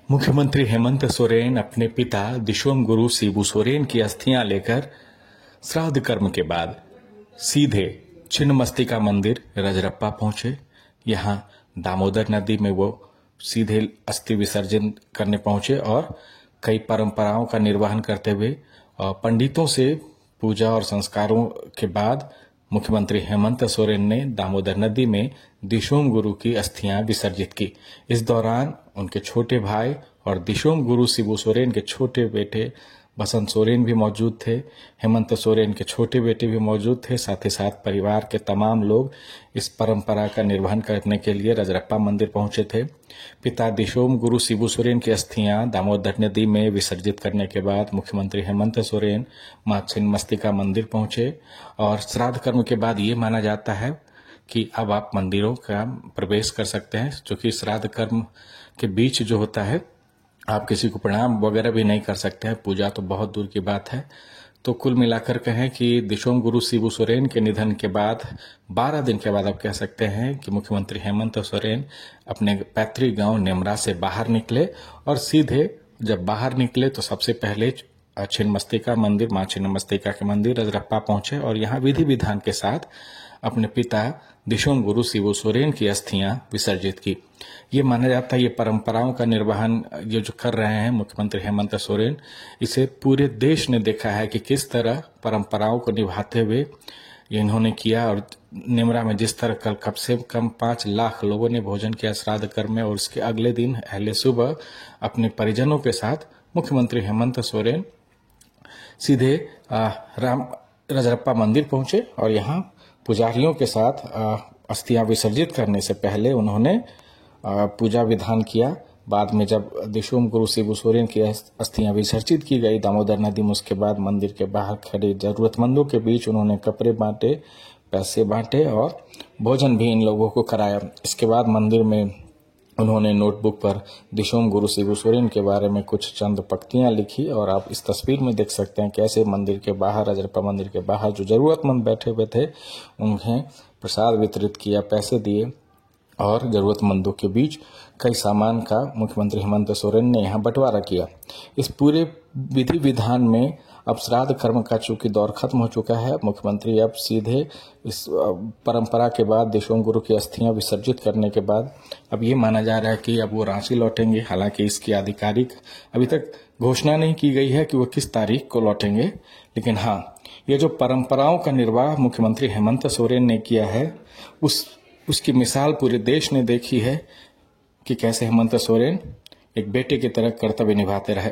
मुख्यमंत्री हेमंत सोरेन अपने पिता दिशोम गुरु शिबू सोरेन की अस्थियां लेकर श्राद्ध कर्म के बाद सीधे छिन्नमस्तिका मंदिर रजरप्पा पहुंचे। यहां दामोदर नदी में वो सीधे अस्थि विसर्जन करने पहुंचे और कई परंपराओं का निर्वहन करते हुए पंडितों से पूजा और संस्कारों के बाद मुख्यमंत्री हेमंत सोरेन ने दामोदर नदी में दिशोम गुरु की अस्थियां विसर्जित की। इस दौरान उनके छोटे भाई और दिशोम गुरु शिबू सोरेन के छोटे बेटे बसंत सोरेन भी मौजूद थे। हेमंत सोरेन के छोटे बेटे भी मौजूद थे। साथ ही साथ परिवार के तमाम लोग इस परंपरा का निर्वहन करने के लिए रजरप्पा मंदिर पहुंचे थे। पिता दिशोम गुरु शिबू सोरेन की अस्थियां दामोदर नदी में विसर्जित करने के बाद मुख्यमंत्री हेमंत सोरेन मां छिन्नमस्तिका मंदिर पहुंचे और श्राद्ध कर्म के बाद ये माना जाता है कि अब आप मंदिरों का प्रवेश कर सकते हैं, क्योंकि श्राद्ध कर्म के बीच जो होता है आप किसी को प्रणाम वगैरह भी नहीं कर सकते हैं, पूजा तो बहुत दूर की बात है। तो कुल मिलाकर कहें कि दिशोम गुरु शिबू सोरेन के निधन के बाद 12 दिन के बाद आप कह सकते हैं कि मुख्यमंत्री हेमंत सोरेन अपने पैतृक गांव नेमरा से बाहर निकले और सीधे जब बाहर निकले तो सबसे पहले छिन्नमस्तिका मंदिर, मां छिन्नमस्तिका के मंदिर रजरप्पा पहुंचे और यहां विधि विधान के साथ अपने पिता दिशोम गुरु शिबू सोरेन की अस्थियां विसर्जित की। ये माना जाता है ये परंपराओं का निर्वहन ये जो कर रहे हैं मुख्यमंत्री हेमंत सोरेन, इसे पूरे देश ने देखा है कि किस तरह परंपराओं को निभाते हुए ये इन्होंने किया। और नेमरा में जिस तरह कम से कम 5 लाख लोगों ने भोजन किया श्राद्ध कर्म में, और उसके अगले दिन अहले सुबह अपने परिजनों के साथ मुख्यमंत्री हेमंत सोरेन सीधे रजरप्पा मंदिर पहुंचे और यहाँ पुजारियों के साथ अस्थियां विसर्जित करने से पहले उन्होंने पूजा विधान किया। बाद में जब दिशोम गुरु शिबू सोरेन की अस्थियां विसर्जित की गई दामोदर नदी में, उसके बाद मंदिर के बाहर खड़े जरूरतमंदों के बीच उन्होंने कपड़े बांटे, पैसे बांटे और भोजन भी इन लोगों को कराया। इसके बाद मंदिर में उन्होंने नोटबुक पर दिशोम गुरु शिबू सोरेन के बारे में कुछ चंद पंक्तियां लिखी और आप इस तस्वीर में देख सकते हैं कैसे मंदिर के बाहर, रजरप्पा मंदिर के बाहर जो जरूरतमंद बैठे हुए थे उन्हें प्रसाद वितरित किया, पैसे दिए और जरूरतमंदों के बीच कई सामान का मुख्यमंत्री हेमंत सोरेन ने यहाँ बंटवारा किया। इस पूरे विधि विधान में अब श्राद्ध कर्म का चूंकि दौर खत्म हो चुका है, मुख्यमंत्री अब सीधे इस परंपरा के बाद दिशोम गुरु की अस्थियां विसर्जित करने के बाद अब ये माना जा रहा है कि अब वो रांची लौटेंगे। हालांकि इसकी आधिकारिक अभी तक घोषणा नहीं की गई है कि वो किस तारीख को लौटेंगे, लेकिन हाँ, ये जो परंपराओं का निर्वाह मुख्यमंत्री हेमंत सोरेन ने किया है उसकी मिसाल पूरे देश ने देखी है कि कैसे हेमंत सोरेन एक बेटे की तरह कर्तव्य निभाते रहे।